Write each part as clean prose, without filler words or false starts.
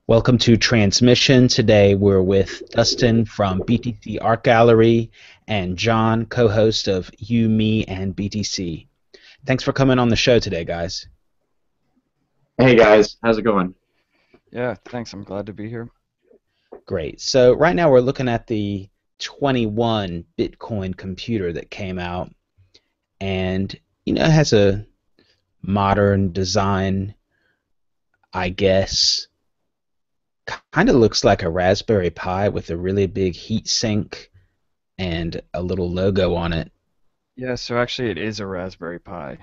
Welcome to Transmission. Today we're with Dustin from BTC Art Gallery and John, co-host of You, Me, and BTC. Thanks for coming on the show today, guys. Hey guys, how's it going? Yeah, thanks. I'm glad to be here. Great. So right now we're looking at the 21 Bitcoin computer that came out, and it has a modern design, I guess. Kind of looks like a Raspberry Pi with a really big heat sink and a little logo on it. Yeah, so actually it is a Raspberry Pi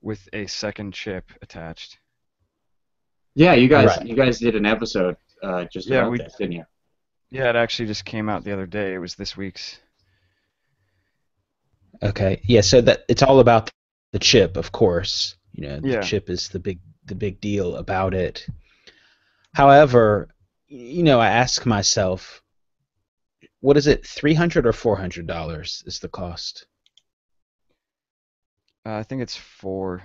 with a second chip attached. Yeah, you guys, Right. you guys did an episode just Yeah, about we this, didn't you? yeah, it actually just came out the other day. It was this week's. Okay. Yeah, so that it's all about the chip, of course. The Yeah. chip is the big deal about it. However, I ask myself, what is it, 300 or $400 is the cost? I think it's four.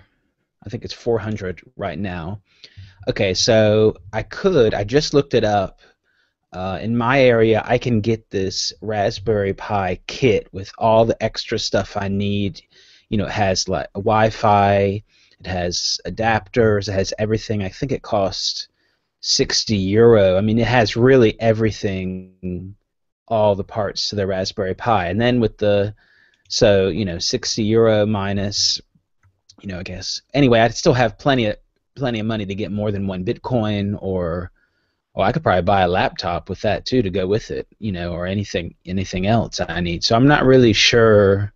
I think it's 400 right now. Okay, so I just looked it up. In my area, I can get this Raspberry Pi kit with all the extra stuff I need. It has like Wi-Fi, it has adapters, it has everything. I think it costs 60 euro. I mean, it has really everything, all the parts to the Raspberry Pi. And then so 60 euro minus, I guess. Anyway, I'd still have plenty of money to get more than one Bitcoin, or I could probably buy a laptop with that too to go with it, or anything else I need. So I'm not really sure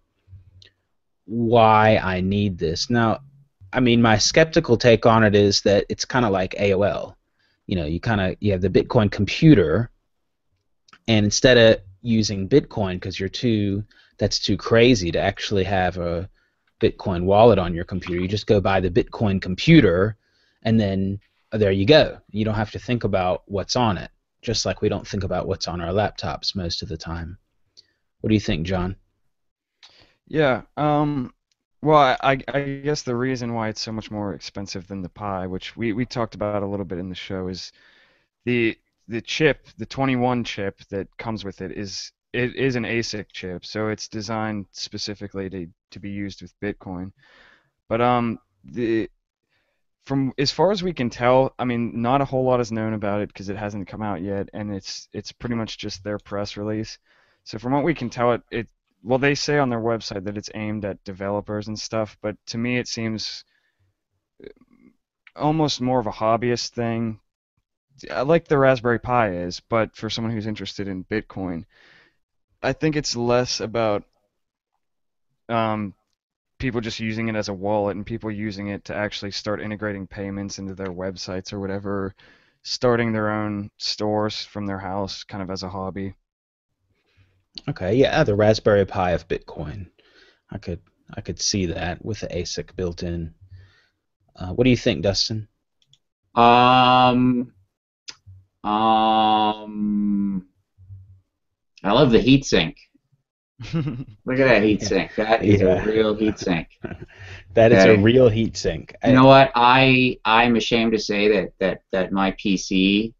why I need this. Now, I mean, my skeptical take on it is that it's kind of like AOL. You have the Bitcoin computer, and instead of using Bitcoin because that's too crazy to actually have a Bitcoin wallet on your computer, you just go buy the Bitcoin computer, and then there you go. You don't have to think about what's on it, just like we don't think about what's on our laptops most of the time. What do you think, John? Yeah. Well, I guess the reason why it's so much more expensive than the Pi, which we talked about a little bit in the show, is the the chip, the 21 chip that comes with it is an ASIC chip, so it's designed specifically to be used with Bitcoin. But the from as far as we can tell, I mean, not a whole lot is known about it because it hasn't come out yet, and it's pretty much just their press release. So from what we can tell, it well, they say on their website that it's aimed at developers and stuff, but to me it seems almost more of a hobbyist thing. I like the Raspberry Pi is, but for someone who's interested in Bitcoin, I think it's less about um, people just using it as a wallet and people using it to actually start integrating payments into their websites or whatever, starting their own stores from their house kind of as a hobby. Okay, yeah, the Raspberry Pi of Bitcoin. I could I could see that with the ASIC built in. What do you think, Dustin? Um, um, I love the heat sink. Look at that heat Yeah, sink. That is a yeah. real heat sink. That is a Okay. real heat sink. You know what? I'm ashamed to say that my PC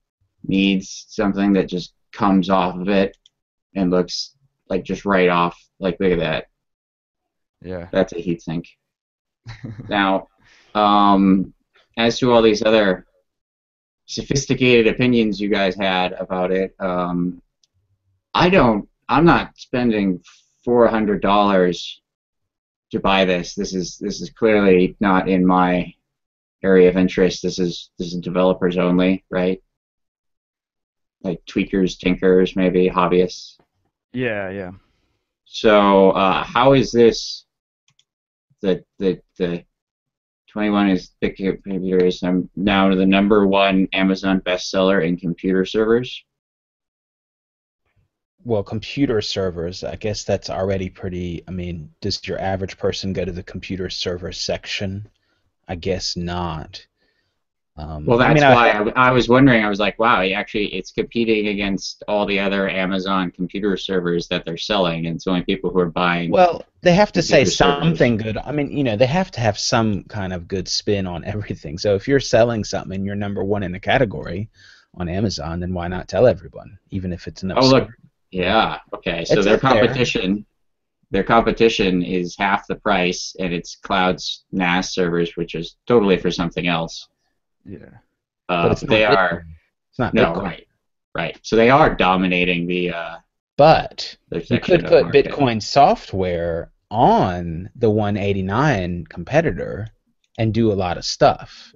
needs something that just comes off of it and looks like just right off. Like look at that. Yeah. That's a heat sink. Now, um, as to all these other sophisticated opinions you guys had about it, I'm not spending $400 to buy this. This is clearly not in my area of interest. This is developers only, right? Like tweakers, tinkers, maybe hobbyists. Yeah, yeah. So how is this the 21 is the computer is now the number one Amazon bestseller in computer servers? Well, computer servers, I guess that's already pretty. I mean, does your average person go to the computer server section? I guess not. Well, I mean, that's why I was wondering. I was like, wow, it's competing against all the other Amazon computer servers that they're selling, and it's only people who are buying well, they have to say computer servers. something good. I mean, they have to have some kind of good spin on everything. So if you're selling something and you're number one in the category, on Amazon, then why not tell everyone, even if it's an Oh, look. obscure? Yeah. Okay. So It's their up there, competition is half the price, and it's cloud's NAS servers, which is totally for something else. Yeah. but it's But they not are Bitcoin. It's not no, Bitcoin. right, right. So they are dominating But the you section could of put market. Bitcoin software on the 189 competitor and do a lot of stuff.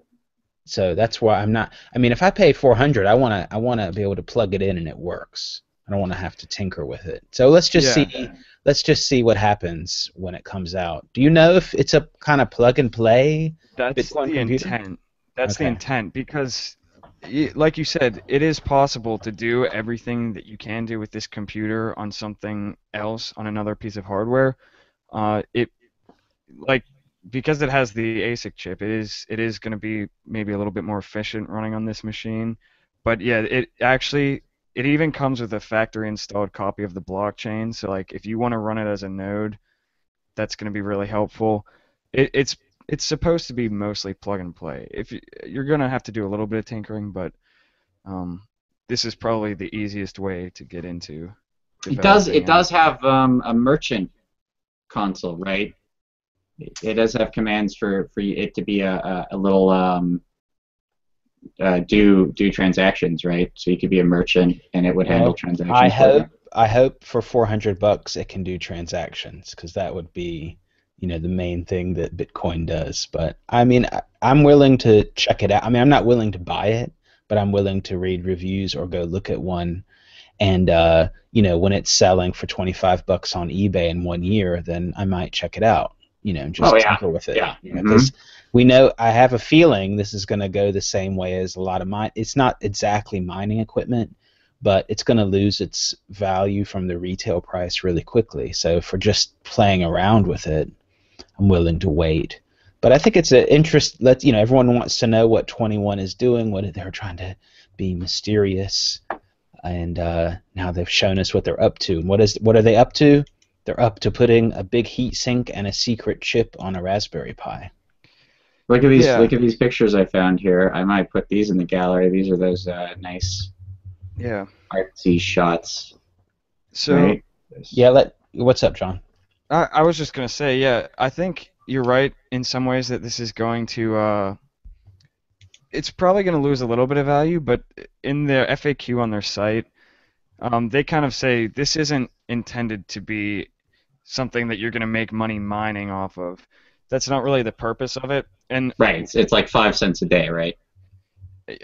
So that's why I'm not. I mean, if I pay 400, I want to be able to plug it in and it works. I don't want to have to tinker with it. So let's just Yeah. see. Let's just see what happens when it comes out. Do you know if it's a kind of plug and play That's Bitcoin the computer? intent. That's the Okay. intent because, like you said, it is possible to do everything that you can do with this computer on something else, on another piece of hardware. It like because it has the ASIC chip, it is going to be maybe a little bit more efficient running on this machine. But yeah, it even comes with a factory installed copy of the blockchain. So like if you want to run it as a node, that's going to be really helpful. It's supposed to be mostly plug and play. If you're going to have to do a little bit of tinkering, but um, this is probably the easiest way to get into It developing does anything. have a merchant console, right? It does have commands for it to be a little do transactions, right? So you could be a merchant, and it would handle Well, I transactions for you. hope I hope for $400 it can do transactions because that would be, the main thing that Bitcoin does. But I mean, I'm willing to check it out. I mean, I'm not willing to buy it, but I'm willing to read reviews or go look at one. And when it's selling for $25 on eBay in 1 year, then I might check it out. Oh Just yeah, tinker with it. yeah. Because we know I have a feeling this is going to go the same way as a lot of mine. It's not exactly mining equipment, but it's going to lose its value from the retail price really quickly. So for just playing around with it, I'm willing to wait. But I think it's an interest. Everyone wants to know what 21 is doing. What they're trying to be mysterious, and now they've shown us what they're up to. And what are they up to? They're up to putting a big heat sink and a secret chip on a Raspberry Pi. Yeah, Look at these pictures I found here. I might put these in the gallery. These are those nice yeah. artsy shots, So right? Yeah, what's up, John? I was just gonna say, yeah, I think you're right in some ways that this is going to it's probably going to lose a little bit of value, but in their FAQ on their site, they kind of say this isn't intended to be something that you're going to make money mining off of. That's not really the purpose of it. And Right. It's like 5 cents a day, right?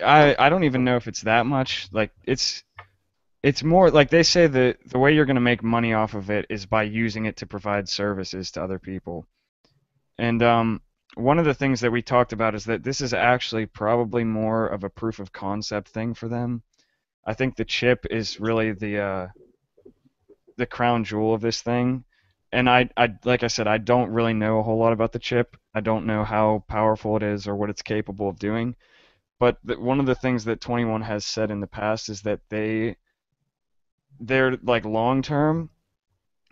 I don't even know if it's that much. Like it's more like they say the way you're going to make money off of it is by using it to provide services to other people. And one of the things that we talked about is that this is actually probably more of a proof of concept thing for them. I think the chip is really the crown jewel of this thing. And I like I said, I don't really know a whole lot about the chip. I don't know how powerful it is or what it's capable of doing. But one of the things that 21 has said in the past is that they're like long term,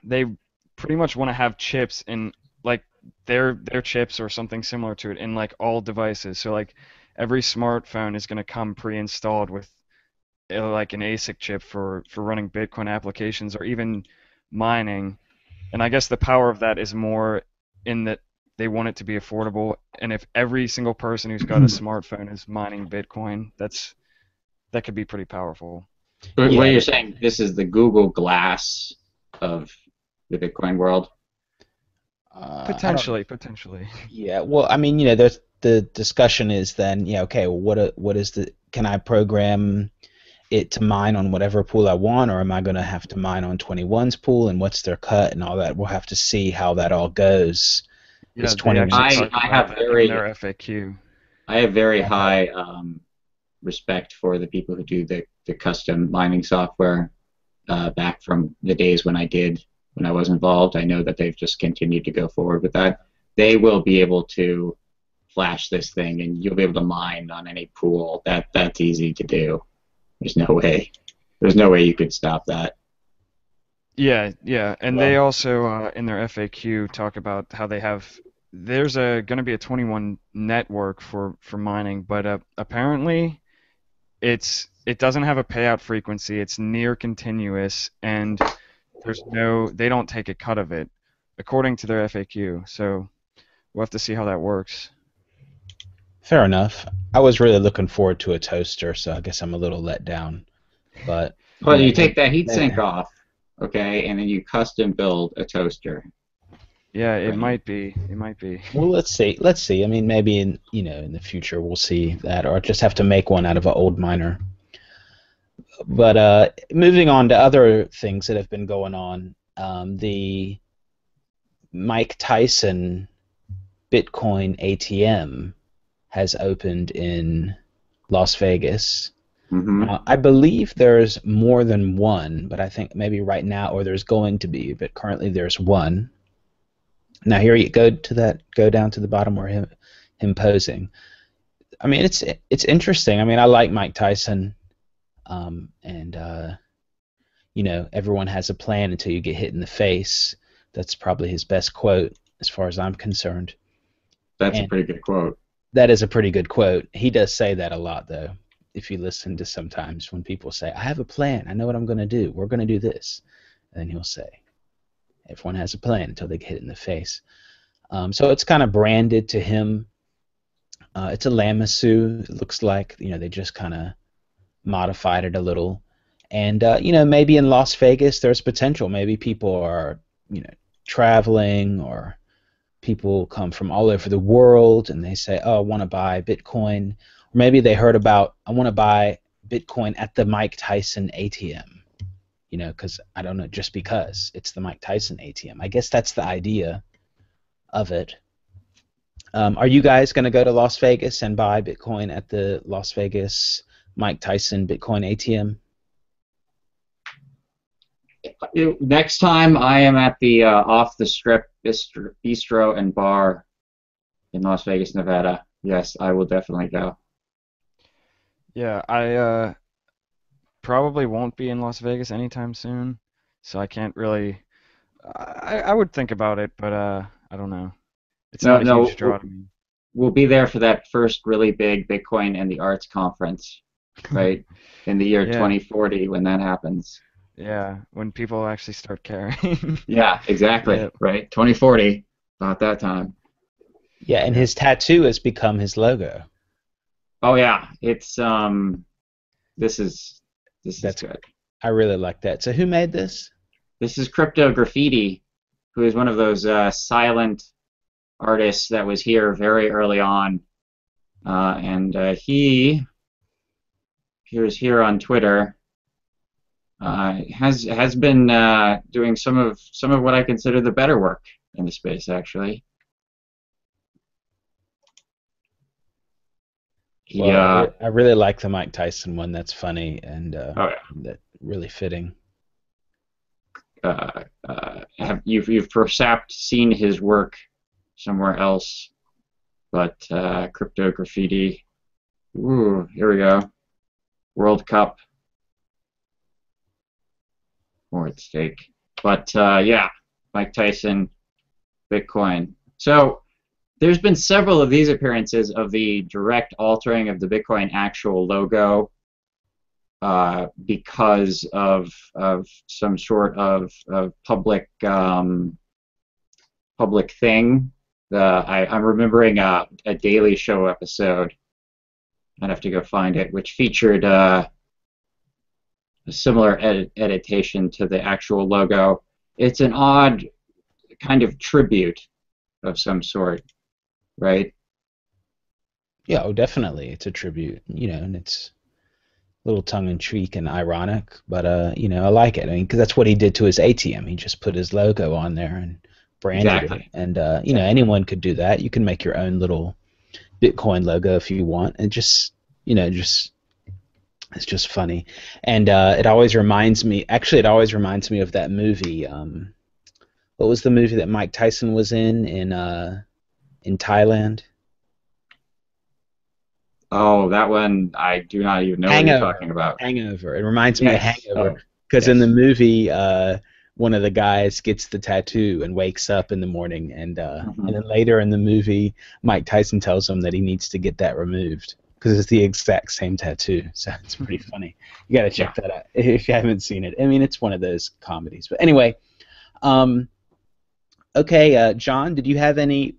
they pretty much want to have chips in like their chips or something similar to it in like all devices. So like every smartphone is going to come pre-installed with like an ASIC chip for running Bitcoin applications or even mining. And I guess the power of that is more in that they want it to be affordable. And if every single person who's got a smartphone is mining Bitcoin, that could be pretty powerful. But what Yeah, you're saying, this is the Google Glass of the Bitcoin world. I don't. Potentially, potentially. Yeah, well, I mean, the discussion is then, yeah, okay, well, what is the? Can I program it to mine on whatever pool I want, or am I going to have to mine on 21's pool, and what's their cut and all that? We'll have to see how that all goes. Is Yeah, they 21? actually talk about that in their FAQ. I have very Okay. high respect for the people who do the custom mining software back from the days when I was involved. I know that they've just continued to go forward with that. They will be able to flash this thing, and you'll be able to mine on any pool. That's easy to do. There's no way. There's no way you could stop that. Yeah, yeah, and they Well, also in their FAQ talk about how there's a going to be a 21 network for mining, but apparently it doesn't have a payout frequency. It's near continuous, and they don't take a cut of it, according to their FAQ. So we'll have to see how that works. Fair enough. I was really looking forward to a toaster, so I guess I'm a little let down. But Well, you take maybe, that heatsink off, okay, and then you custom build a toaster, Yeah, it right? might be. It might be. well, let's see. Let's see. I mean, maybe in the future we'll see that, or just have to make one out of an old miner. But moving on to other things that have been going on, the Mike Tyson Bitcoin ATM has opened in Las Vegas. Mm-hmm. Now, I believe there's more than one, but I think maybe right now, or there's going to be, but currently there's one. Now here you go down to the bottom where him posing. I mean, it's interesting. I mean, I like Mike Tyson, and everyone has a plan until you get hit in the face. That's probably his best quote, as far as I'm concerned. That's a And pretty good quote. that is a pretty good quote. He does say that a lot, though. If you listen to sometimes when people say, "I have a plan. I know what I'm going to do. We're going to do this," and then he'll say, "Everyone has a plan until they get hit in the face." So it's kind of branded to him. It's a Lamassu. It looks like they just kind of modified it a little. And maybe in Las Vegas there's potential. Maybe people are traveling, or people come from all over the world and they say, "Oh, I want to buy Bitcoin." Or maybe they heard about, "I want to buy Bitcoin at the Mike Tyson ATM." Because I don't know, just because it's the Mike Tyson ATM. I guess that's the idea of it. Are you guys going to go to Las Vegas and buy Bitcoin at the Las Vegas Mike Tyson Bitcoin ATM? Next time I am at the off the strip bistro and bar in Las Vegas, Nevada, yes, I will definitely go. Yeah, I probably won't be in Las Vegas anytime soon, so I can't really. I would think about it, but I don't know. It's No, not a no, huge draw to me. we'll be there for that first really big Bitcoin and the Arts conference, right? In the year Yeah, 2040 when that happens. yeah, when people actually start caring. Yeah, exactly, Yeah, right? 2040, about that time. Yeah, and yeah. his tattoo has become his logo. Oh yeah, it's this is That's good. I really like that. So who made this? This is Crypto Graffiti, who is one of those silent artists that was here very early on, and he was here on Twitter. Has been doing some of what I consider the better work in the space, actually. He Well, I really like the Mike Tyson one. That's funny and oh that really fitting. have you've perhaps seen his work somewhere else, but Crypto Graffiti. Ooh, here we go. World Cup, more at stake. But yeah, Mike Tyson, Bitcoin. So there's been several of these appearances of the direct altering of the Bitcoin actual logo because of some sort of public thing. I'm remembering a Daily Show episode. I'd have to go find it, which featured a similar editation to the actual logo. It's an odd kind of tribute of some sort, right? Yeah, oh, definitely. It's a tribute, and it's a little tongue-in-cheek and ironic, but I like it. I mean, because that's what he did to his ATM. He just put his logo on there and branded it. Exactly. And Exactly. anyone could do that. You can make your own little Bitcoin logo if you want, and just it's just funny. And it always reminds me. Actually, it always reminds me of that movie. What was the movie that Mike Tyson was in Thailand? Oh, that one, I do not even know what you're talking Hangover. about. Hangover. It reminds me of Yes. Hangover Oh, because in the yes. movie, one of the guys gets the tattoo and wakes up in the morning, and Hmm. then later in the movie, Mike Tyson tells him that he needs to get that removed. because it's the exact same tattoo. So it's pretty funny. You got to Yeah. check that out if you haven't seen it. I mean, it's one of those comedies. But anyway, um, okay, John, did you have any,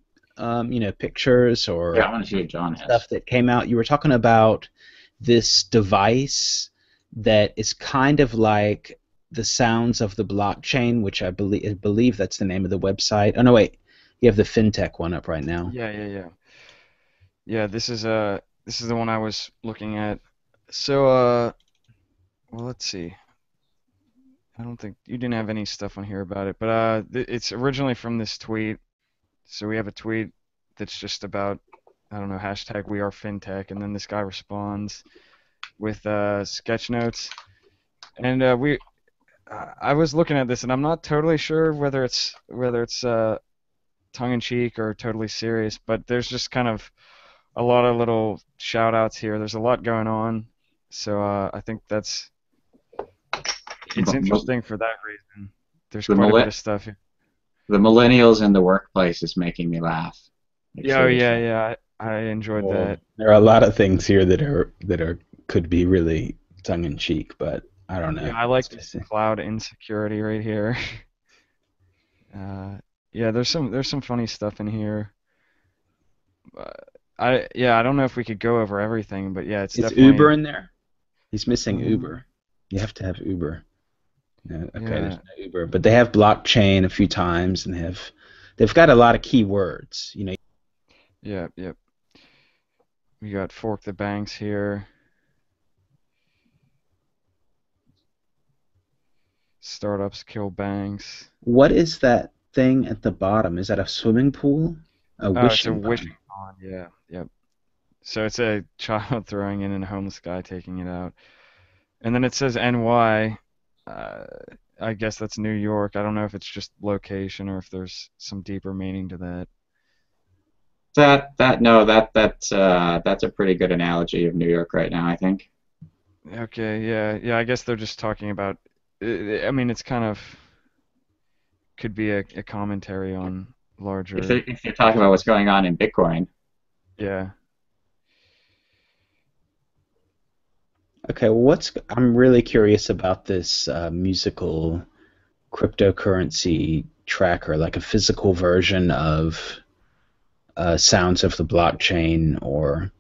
pictures Yeah, I or want to see what John has. stuff that came out? You were talking about this device that is kind of like the sounds of the blockchain, which I believe that's the name of the website. Oh no, wait, you have the fintech one up right now. Yeah, yeah, yeah. Yeah, this is the one I was looking at. So well, let's see. I don't think you didn't have any stuff on here about it, but it's originally from this tweet. So we have a tweet that's just about, I don't know, hashtag we are fintech, and then this guy responds with sketch notes. And I was looking at this, and I'm not totally sure whether it's tongue in cheek or totally serious, but there's just kind of a lot of little shout outs here. There's a lot going on, so I think it's interesting for that reason. There's The, quite a bit millen- of stuff here. the millennials in the workplace is making me laugh. Like, Yeah, oh, yeah, seriously. yeah. I enjoyed Well, that. there are a lot of things here that are could be really tongue in cheek, but I don't Yeah, know. I It's like this just, cloud insecurity right here. Uh, yeah, there's some funny stuff in here. Uh, I don't know if we could go over everything, but yeah, it's is Uber definitely. in there? He's missing Um, Uber. You have to have Uber. No, okay, there's yeah, no Uber, but they have blockchain a few times, and they've got a lot of keywords. yeah, yeah. We got fork the banks here. Startups kill banks. What is that thing at the bottom? Is that a swimming pool? A Oh, it's a wishing wishing pond. pond. Yeah, yep. So it's a child throwing in and a homeless guy taking it out. And then it says NY. Uh, I guess that's New York. I don't know if it's just location or if there's some deeper meaning to that. That's a pretty good analogy of New York right now, I think. Okay, yeah, yeah. I guess they're just talking about. I mean, it's kind of could be a commentary on larger If you're talking about what's issues. going on in Bitcoin, Yeah. Okay, well, I'm really curious about this musical cryptocurrency tracker, like a physical version of sounds of the blockchain, or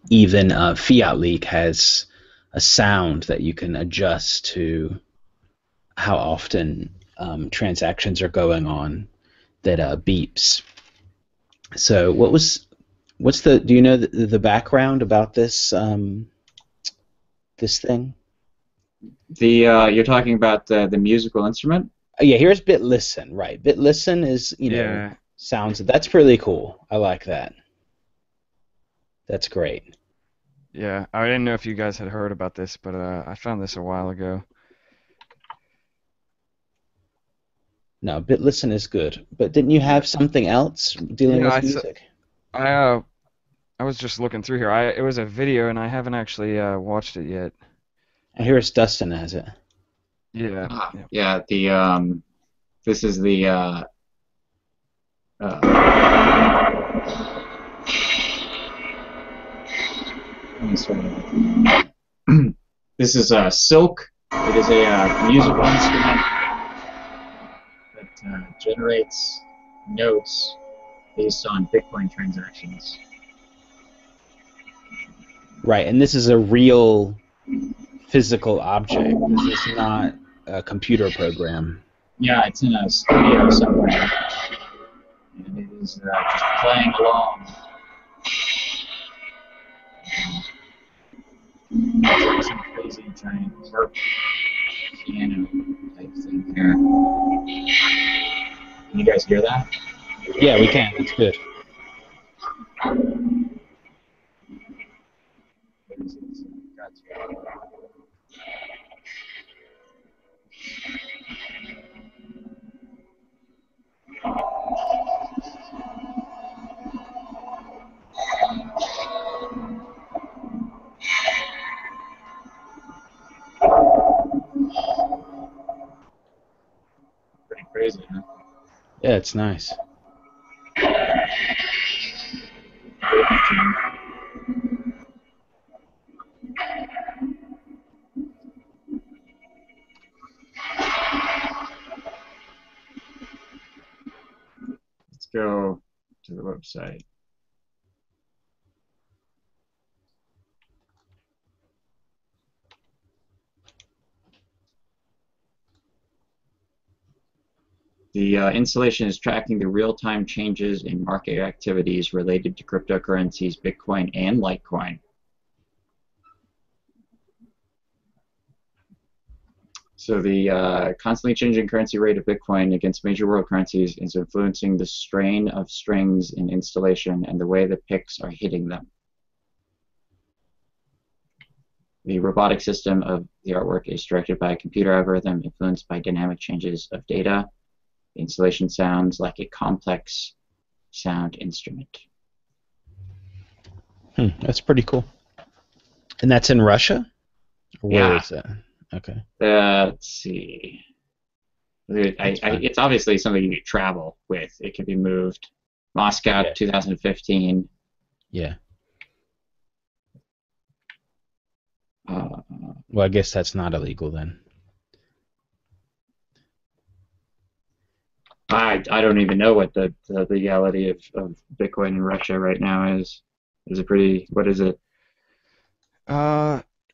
even Fiat Leak has a sound that you can adjust to how often transactions are going on that beeps. So do you know the background about this thing? you're talking about the musical instrument. Oh, yeah, here's BitListen, right? BitListen is, Yeah. sounds, that's really cool. I like that. That's great. Yeah. I didn't know if you guys had heard about this, but I found this a while ago. No, BitListen is good. But didn't you Yeah. have something else dealing Yeah, with music? I uh I was just looking through here. It was a video and I haven't actually watched it yet. And here's Dustin has it. Yeah. Ah, Yeah. yeah. This is the uh, let me sort of- this is Silk. It is a musical instrument that generates notes based on Bitcoin transactions. Right, and this is a real physical object. This is not a computer program. Yeah, it's in a studio somewhere, and it is just playing along. It's like some crazy giant harp piano type thing here. Can you guys hear that? Yeah, we can. That's good. What is it? Gotcha. Pretty crazy, huh? Yeah, it's nice. go to the website. The installation is tracking the real-time changes in market activities related to cryptocurrencies, Bitcoin, and Litecoin. So the constantly changing currency rate of Bitcoin against major world currencies is influencing the strain of strings in installation and the way the picks are hitting them. The robotic system of the artwork is directed by a computer algorithm influenced by dynamic changes of data. The installation sounds like a complex sound instrument. That's pretty cool. And that's in Russia? Or where Yeah. is that? Okay. Let's see. It's obviously something you could travel with. It can be moved. Moscow, Yeah. 2015. Yeah. Uh, Well, I guess that's not illegal then. I don't even know what the legality of Bitcoin in Russia right now is. Is it pretty? What is it?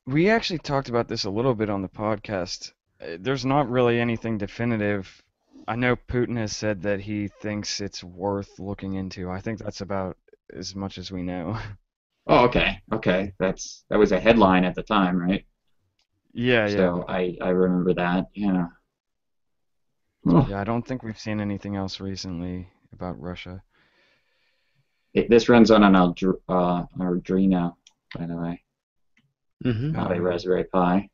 We actually talked about this a little bit on the podcast. There's not really anything definitive. I know Putin has said that he thinks it's worth looking into. I think that's about as much as we know. Oh, okay, okay. That was a headline at the time, right? Yeah, yeah. So I remember that. Yeah. Oh, Yeah, I don't think we've seen anything else recently about Russia. this runs on an Arduino, by the way, Mm-hmm. not a Raspberry Pi.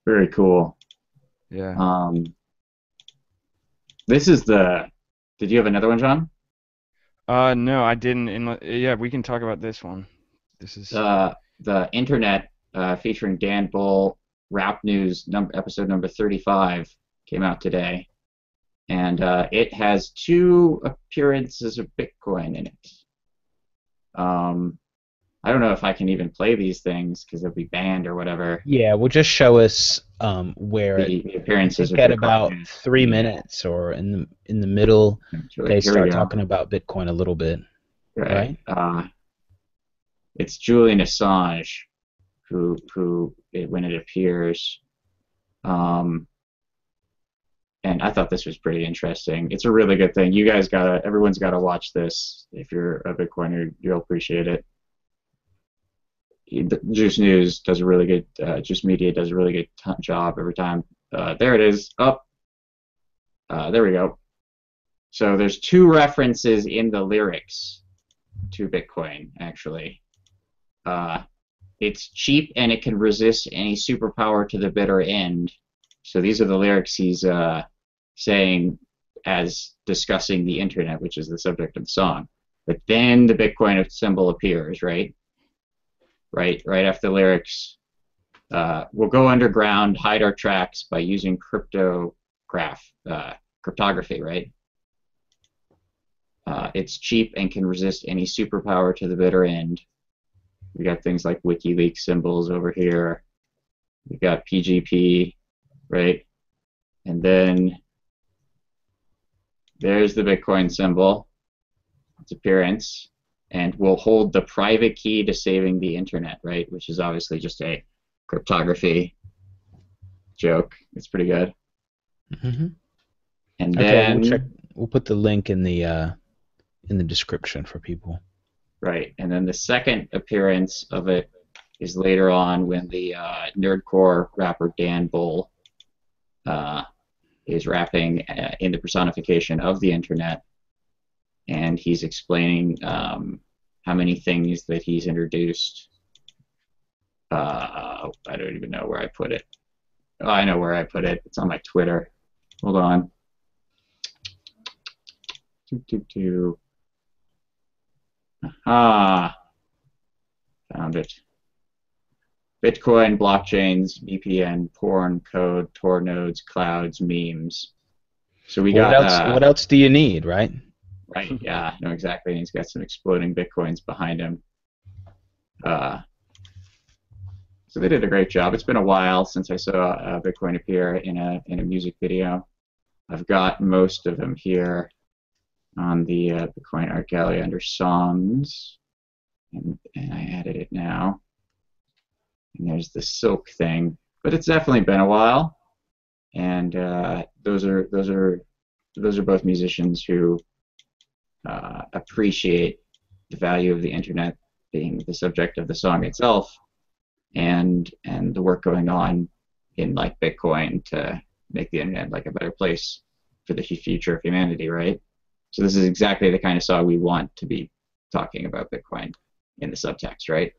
Very cool. Yeah. This is the. Did you have another one, John? No, I didn't. Yeah, we can talk about this one. This is. The internet featuring Dan Bull, Rap News episode number 35 came out today, and it has 2 appearances of Bitcoin in it. I don't know if I can even play these things because they'll be banned or whatever. Yeah, well, just show us where The appearances of at Bitcoin about is. 3 minutes or in the middle, they Here we start go. talking about Bitcoin a little bit, right? It's Julian Assange who when it appears. And I thought this was pretty interesting. It's a really good thing. Everyone's gotta watch this. If you're a Bitcoiner, you'll appreciate it. Juice News does a really good, Juice Media does a really good job every time. There it is. There we go. So there's 2 references in the lyrics to Bitcoin, actually. It's cheap and it can resist any superpower to the bitter end. So these are the lyrics he's saying as discussing the internet, which is the subject of the song. But then the Bitcoin symbol appears, right? Right after the lyrics. We'll go underground, hide our tracks by using cryptography, right? It's cheap and can resist any superpower to the bitter end. We got things like WikiLeaks symbols over here. We got PGP, right? And then there's the Bitcoin symbol, its appearance, and we'll hold the private key to saving the internet, right? Which is obviously just a cryptography joke. It's pretty good. Mm-hmm. And Okay, then we'll put the link in the description for people. right, and then the second appearance of it is later on when the nerdcore rapper Dan Bull is rapping in the personification of the internet, and he's explaining how many things that he's introduced. I don't even know where I put it. Oh, I know where I put it. It's on my Twitter. Hold on. Found it. Bitcoin, blockchains, VPN, porn, code, Tor nodes, clouds, memes. So we got. What else do you need, right? Right. Yeah. No, exactly. And he's got some exploding bitcoins behind him. So they did a great job. It's been a while since I saw Bitcoin appear in a music video. I've got most of them here on the Bitcoin Art Gallery under songs, and I added it now. And there's the silk thing, but it's definitely been a while. And those are both musicians who appreciate the value of the internet being the subject of the song itself, and the work going on in like Bitcoin to make the internet like a better place for the future of humanity, right? So this is exactly the kind of song we want to be talking about Bitcoin in the subtext, right?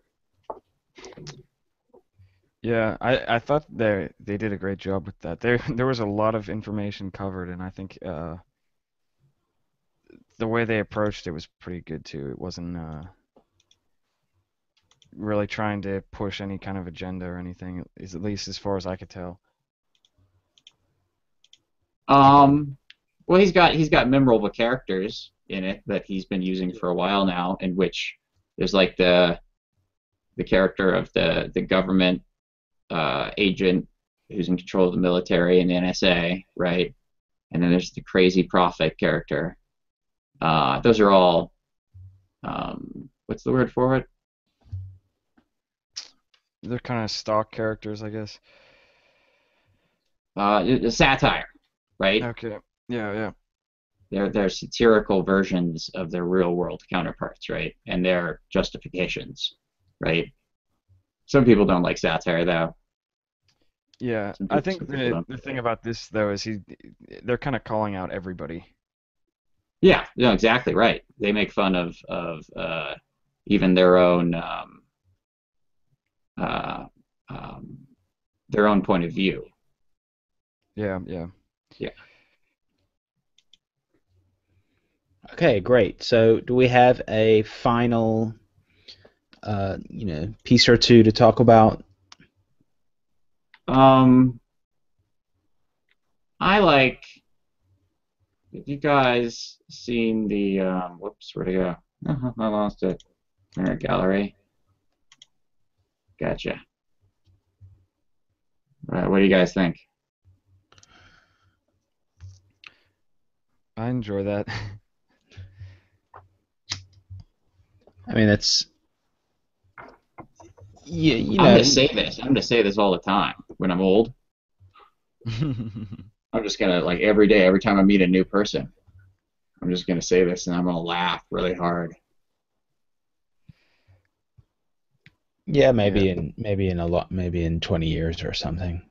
Yeah, I thought they did a great job with that. There was a lot of information covered, and I think the way they approached it was pretty good too. It wasn't really trying to push any kind of agenda or anything, at least as far as I could tell. Well, he's got memorable characters in it that he's been using for a while now, in which there's like the character of the government agent who's in control of the military and the NSA, right? And then there's the crazy prophet character. Those are all what's the word for it? They're kind of stock characters, I guess. Satire, right? Okay. Yeah, yeah. They're satirical versions of their real world counterparts, right? And their justifications, right? Some people don't like satire, though. Yeah, Some I people, think some people don't. the thing about this though is they're kind of calling out everybody. Yeah, no, exactly right. They make fun of even uh, um, their own point of view. Yeah, yeah. Yeah. Okay, great. So, do we have a final, piece or two to talk about? Um, I like. Have you guys seen the whoops, where'd it go? I lost it. Art gallery. Gotcha. Right, what do you guys think? I enjoy that. I mean, that's yeah, I'm gonna say this. I'm gonna say this all the time. When I'm old, I'm just gonna like every day, every time I meet a new person, I'm just gonna say this, and I'm gonna laugh really hard. yeah, Yeah. maybe in 20 years or something,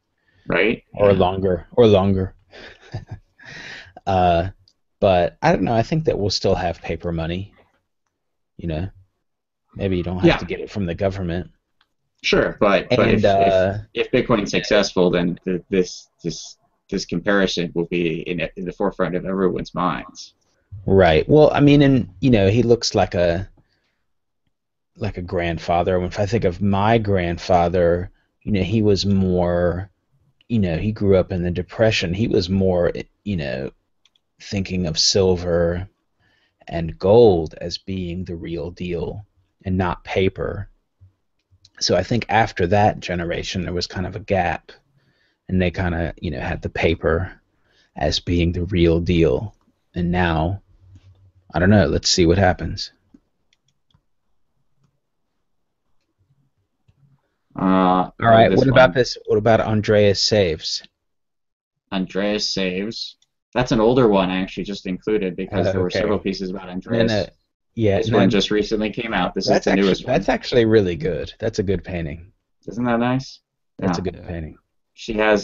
Right? or Yeah. longer, or longer. Uh, but I don't know. I think that we'll still have paper money. You know, maybe you don't have Yeah. to get it from the government. Sure. But And if Bitcoin's successful, then this comparison will be in the forefront of everyone's minds. right. Well, I mean, and he looks like a grandfather. If I think of my grandfather, he was more, he grew up in the Depression. He was more, thinking of silver and gold as being the real deal and not paper. So I think after that generation, there was kind of a gap, and they kind of, had the paper as being the real deal. And now, I don't know. Let's see what happens. All right. This What about one, this? What about Andreas Saves? Andreas Saves. That's an older one I actually just included because there were several Okay. pieces about No, no. Andreas. Yeah, This one no. just recently came out. This is the newest one. That's actually really good. That's a good painting. Isn't that nice? That's Yeah. a good Yeah. painting. She has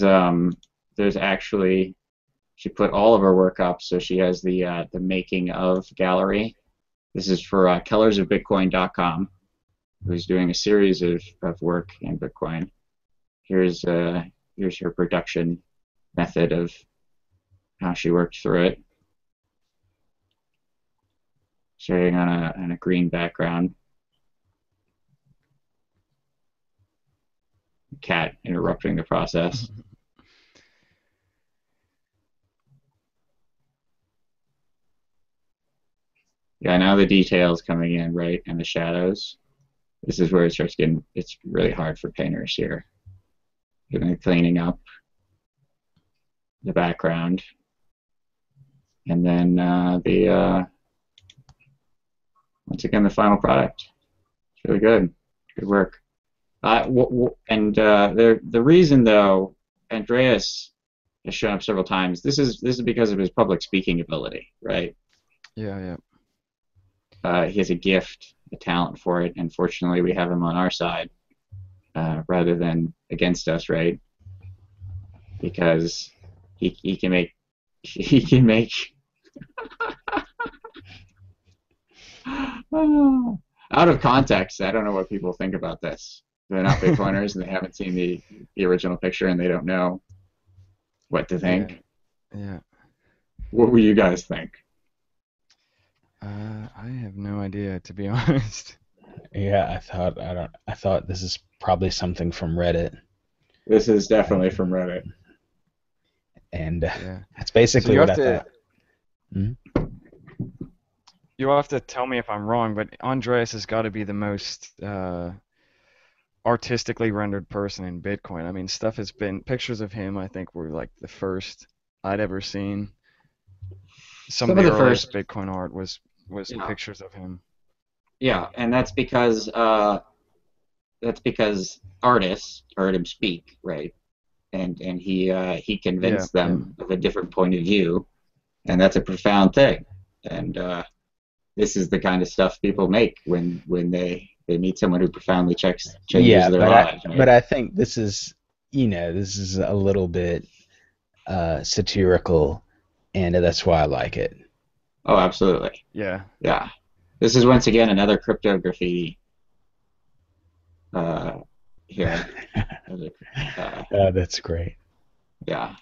there's actually she put all of her work up, so she has the making of gallery. This is for kellersofbitcoin.com, who's doing a series of work in Bitcoin. Here's her production method of how she worked through it. Showing on a green background. Cat interrupting the process. Yeah, now the details coming in, right, and the shadows. This is where it starts getting, it's really hard for painters here. Cleaning up the background. and then once again the final product. It's really good. Good work. The reason though, Andreas has shown up several times. This is because of his public speaking ability, right? Yeah, yeah. He has a gift, a talent for it, and fortunately we have him on our side rather than against us, right? Because he can make he can make out of context. I don't know what people think about this. They're not Bitcoiners and they haven't seen the original picture and they don't know what to Yeah, think. yeah. What will you guys think? I have no idea, to be honest. Yeah, I thought this is probably something from Reddit, This is definitely from Reddit. and Yeah. that's So basically you what have I to thought. Mhm. you'll have to tell me if I'm wrong, but Andreas has got to be the most artistically rendered person in Bitcoin. I mean, stuff has been pictures of him. I think were like the first I'd ever seen. Some of Some of the the earliest first, Bitcoin art was yeah, pictures of him. yeah, and that's because artists heard him speak, right? And he Yeah, convinced yeah, them of a different point of view, and that's a profound thing. And this is the kind of stuff people make when they meet someone who profoundly changes Yeah, their lives, but right? I think this is, this is a little bit satirical, and that's why I like it. Oh, absolutely. yeah. Yeah. This is once again another crypto graffiti uh, here. That's great. Yeah.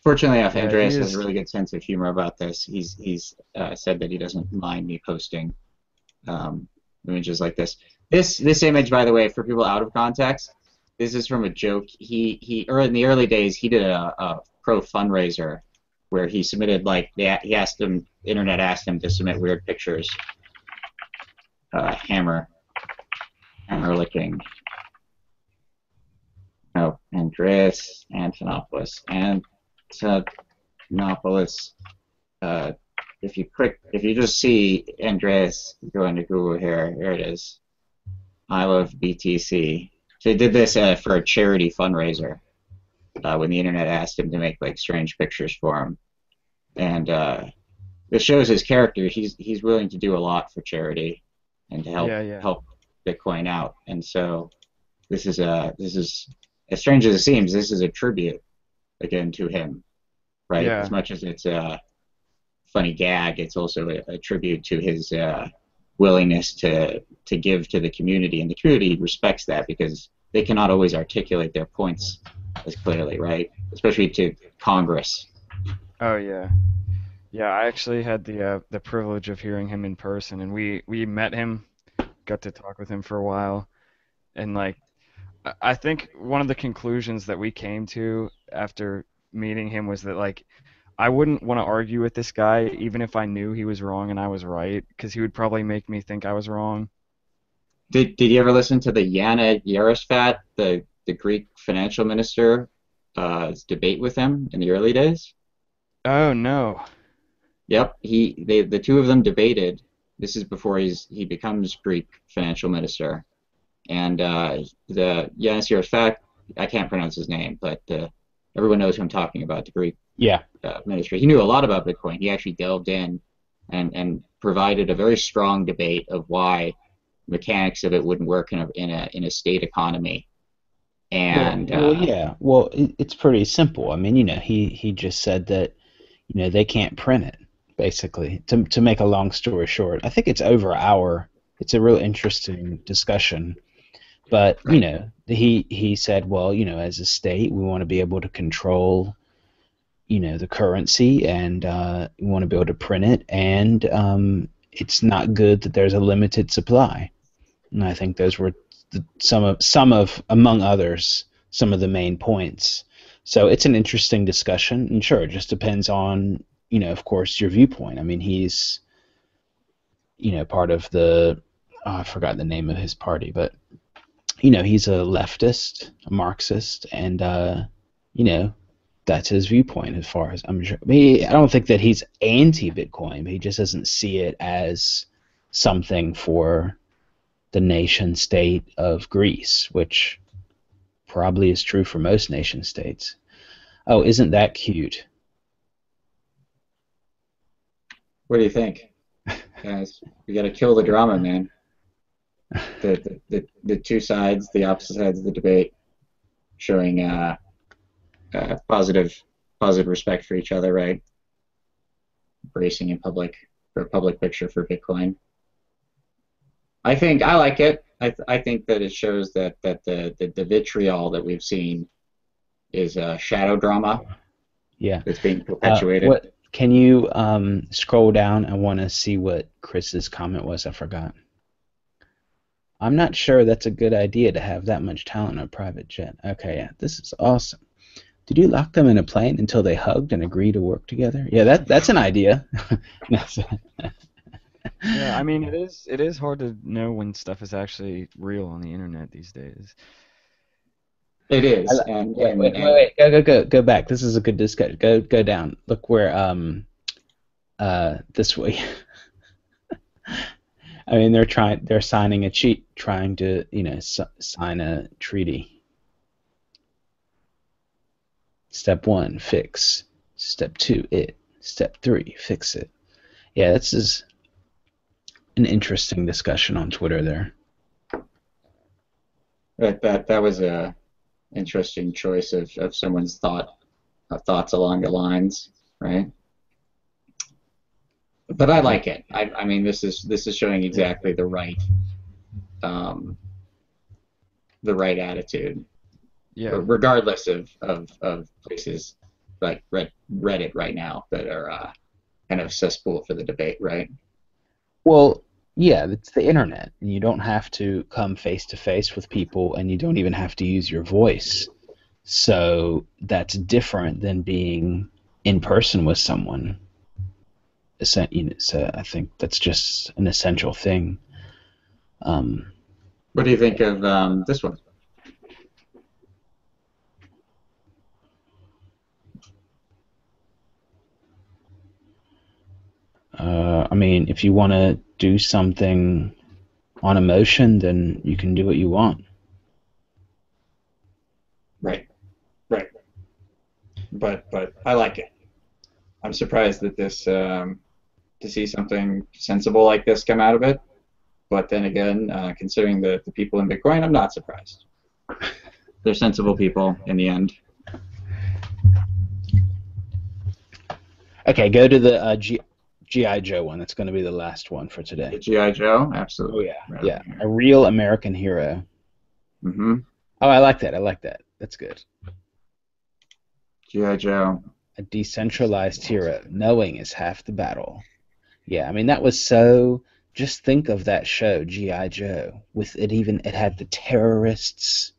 Fortunately enough, Yeah, he Andreas has a is. really good sense of humor about this. He's said that he doesn't mind me posting um, images like this. This image, by the way, for people out of context, this is from a joke. In the early days he did a pro fundraiser where he submitted he asked him internet asked him to submit weird pictures. Hammer licking. No, Andreas Antonopoulos Antonopoulos. Uh, if you just see Andreas, go into Google here. Here it is. I love BTC. So he did this for a charity fundraiser when the internet asked him to make like strange pictures for him, and this shows his character. He's willing to do a lot for charity and to Yeah, yeah, help Bitcoin out. And so this is as strange as it seems. This is a tribute again to him, right? As yeah, much as it's a funny gag, it's also a tribute to his willingness to give to the community, and the community respects that because they cannot always articulate their points as clearly, right? Especially to Congress. Oh yeah. Yeah, I actually had the privilege of hearing him in person, and we met him, got to talk with him for a while, and like I think one of the conclusions that we came to after meeting him was that like I wouldn't want to argue with this guy even if I knew he was wrong and I was right, because he would probably make me think I was wrong. Did you ever listen to the Yana Yarosvat, the Greek financial minister, debate with him in the early days? Oh no. Yep, the two of them debated. This is before he becomes Greek financial minister, and the Yanis Yarosvat, I can't pronounce his name, but everyone knows who I'm talking about, the Greek Yeah. ministry. He knew a lot about Bitcoin. He actually delved in and provided a very strong debate of why mechanics of it wouldn't work in a state economy. And Yeah. Well, it's pretty simple. I mean, he just said that, they can't print it, basically. To make a long story short, I think it's over an hour. It's a real interesting discussion. But, right, he said, well, as a state, we want to be able to control, the currency, and we want to be able to print it, and it's not good that there's a limited supply. And I think those were some of among others some of the main points. So it's an interesting discussion, and sure, it just depends on of course, your viewpoint. I mean, he's part of the I forgot the name of his party, but he's a leftist, a Marxist, and you know that's his viewpoint, as far as I'm sure. I don't think that he's anti-Bitcoin, but he just doesn't see it as something for the nation state of Greece, which probably is true for most nation states. Oh, isn't that cute? What do you think, guys? We got to kill the drama, man. The two sides, the opposite sides of the debate, showing positive respect for each other, right? Embracing in public for a public picture for Bitcoin. I think I like it. I think that it shows that the vitriol that we've seen is shadow drama. Yeah. That's being perpetuated. What can you scroll down? I want to see what Chris's comment was. I forgot. I'm not sure that's a good idea to have that much talent on a private jet. Okay, yeah, this is awesome. Did you lock them in a plane until they hugged and agreed to work together? Yeah, that's an idea. Yeah, I mean it is hard to know when stuff is actually real on the internet these days. It is, and wait, go back. This is a good discussion. Go down. Look where this way. I mean, they're signing a cheat, trying to sign a treaty. Step 1, fix. Step 2, it. Step 3, fix it. Yeah, this is an interesting discussion on Twitter there. That was a interesting choice of someone's thoughts along the lines, right? But I like it. I mean, this is showing exactly the right attitude. Yeah. Regardless of places like Reddit right now that are kind of cesspool for the debate, right? Well, yeah, it's the internet. You don't have to come face to face with people, and you don't even have to use your voice. So that's different than being in person with someone. So I think that's just an essential thing. What do you think of this one? I mean, if you want to do something on emotion, then you can do what you want. Right. But I like it. I'm surprised that this to see something sensible like this come out of it. But then again, considering the people in Bitcoin, I'm not surprised. They're sensible people in the end. Okay, go to the G.I. Joe one. That's going to be the last one for today. The G.I. Joe? Absolutely. Oh, yeah. Yeah. A real American hero. Mm-hmm. Oh, I like that. That's good. G.I. Joe. A decentralized hero. Knowing is half the battle. Yeah, I mean, that was so... Just think of that show, G.I. Joe. It had the terrorists,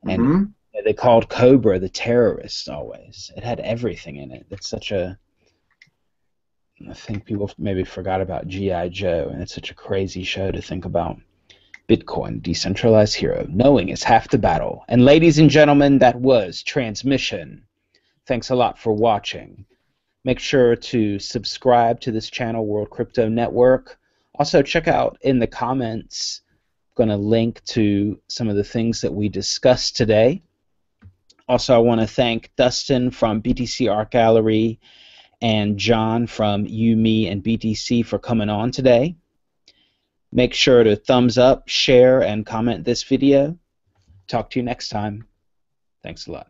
and they called Cobra the terrorists always. It had everything in it. It's such a... I think people maybe forgot about G.I. Joe, and it's such a crazy show to think about. Bitcoin, decentralized hero. Knowing is half the battle. And ladies and gentlemen, that was Transmission. Thanks a lot for watching. Make sure to subscribe to this channel, World Crypto Network. Also, check out in the comments, I'm going to link to some of the things that we discussed today. Also, I want to thank Dustin from BTC Art Gallery and John from You, Me, and BTC for coming on today. Make sure to thumbs up, share, and comment this video. Talk to you next time. Thanks a lot.